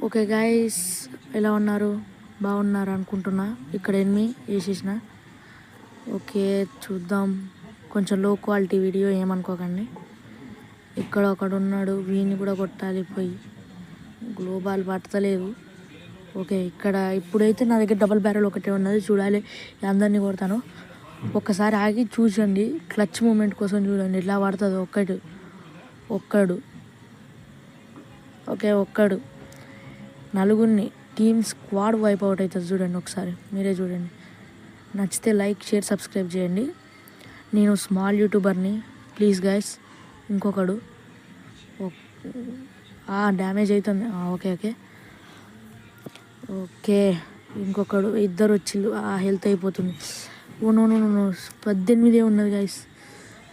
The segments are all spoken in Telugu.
ఓకే గాయస్, ఎలా ఉన్నారు? బాగున్నారు అనుకుంటున్నా. ఇక్కడ ఎన్ని వేసేసిన. ఓకే చూద్దాం. కొంచెం లో క్వాలిటీ వీడియో ఏమనుకోకండి. ఇక్కడ ఒకడు ఉన్నాడు, వీడిని కూడా కొట్టాలి పోయి. గ్లోబాల్ పట్టలేదు. ఓకే ఇక్కడ ఇప్పుడైతే నా దగ్గర డబుల్ బ్యారెల్ ఒకటే ఉన్నది. చూడాలి, అందరినీ కొడతాను. ఒక్కసారి ఆగి చూసండి, క్లచ్ మూమెంట్ కోసం చూడండి ఎట్లా పడుతుంది. ఒక్కడు ఓకే ఒక్కడు నలుగురిని టీమ్ స్క్వాడ్ వైప్ అవుట్ అవుతుంది. చూడండి ఒకసారి, మీరే చూడండి. నచ్చితే లైక్, షేర్, సబ్స్క్రైబ్ చేయండి. నేను స్మాల్ యూట్యూబర్ని, ప్లీజ్ గైస్. ఇంకొకడు డ్యామేజ్ అవుతుంది. ఓకే ఓకే ఓకే ఇంకొకడు, ఇద్దరు వచ్చిళ్ళు. హెల్త్ అయిపోతుంది. Oh no no no no 18 ఉన్నది గైస్.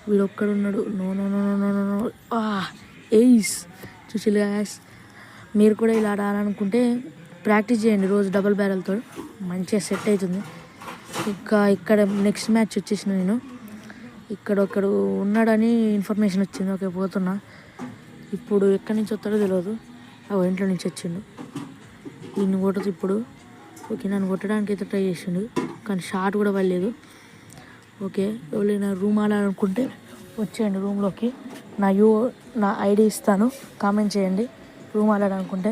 వీడు ఒక్కడున్నాడు. No no no no no no ఎయిస్. చూసిల్లు గైస్, మీరు కూడా ఇలా ఆడాలనుకుంటే ప్రాక్టీస్ చేయండి రోజు డబుల్ బ్యారెల్తో, మంచిగా సెట్ అవుతుంది. ఇంకా ఇక్కడ నెక్స్ట్ మ్యాచ్ వచ్చేసిన నేను. ఇక్కడ ఒకడు ఉన్నాడని ఇన్ఫర్మేషన్ వచ్చింది. ఓకే పోతున్నా. ఇప్పుడు ఎక్కడి నుంచి వస్తాడో తెలియదు. ఇంట్లో నుంచి వచ్చిండు. ఈయన కొట్టదు ఇప్పుడు. ఓకే నన్ను కొట్టడానికి అయితే ట్రై చేసిండు, కానీ షాట్ కూడా పడలేదు. ఓకే ఎవరైనా రూమ్ ఆడాలనుకుంటే వచ్చేయండి రూమ్లోకి. నా ఐడి ఇస్తాను, కామెంట్ చేయండి రూమ్ ఆడాలనుకుంటే.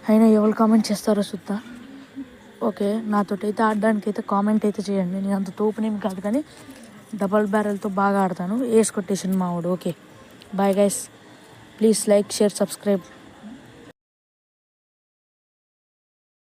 అయినా ఎవరు కామెంట్ చేస్తారో చూద్దా. ఓకే నాతో అయితే ఆడడానికి అయితే కామెంట్ అయితే చేయండి. నేను అంత తోపునేమి కాదు, కానీ డబల్ బ్యారెల్తో బాగా ఆడతాను. వేసి కొట్టేసింది మావాడు. Okay bye guys, please like, share, subscribe.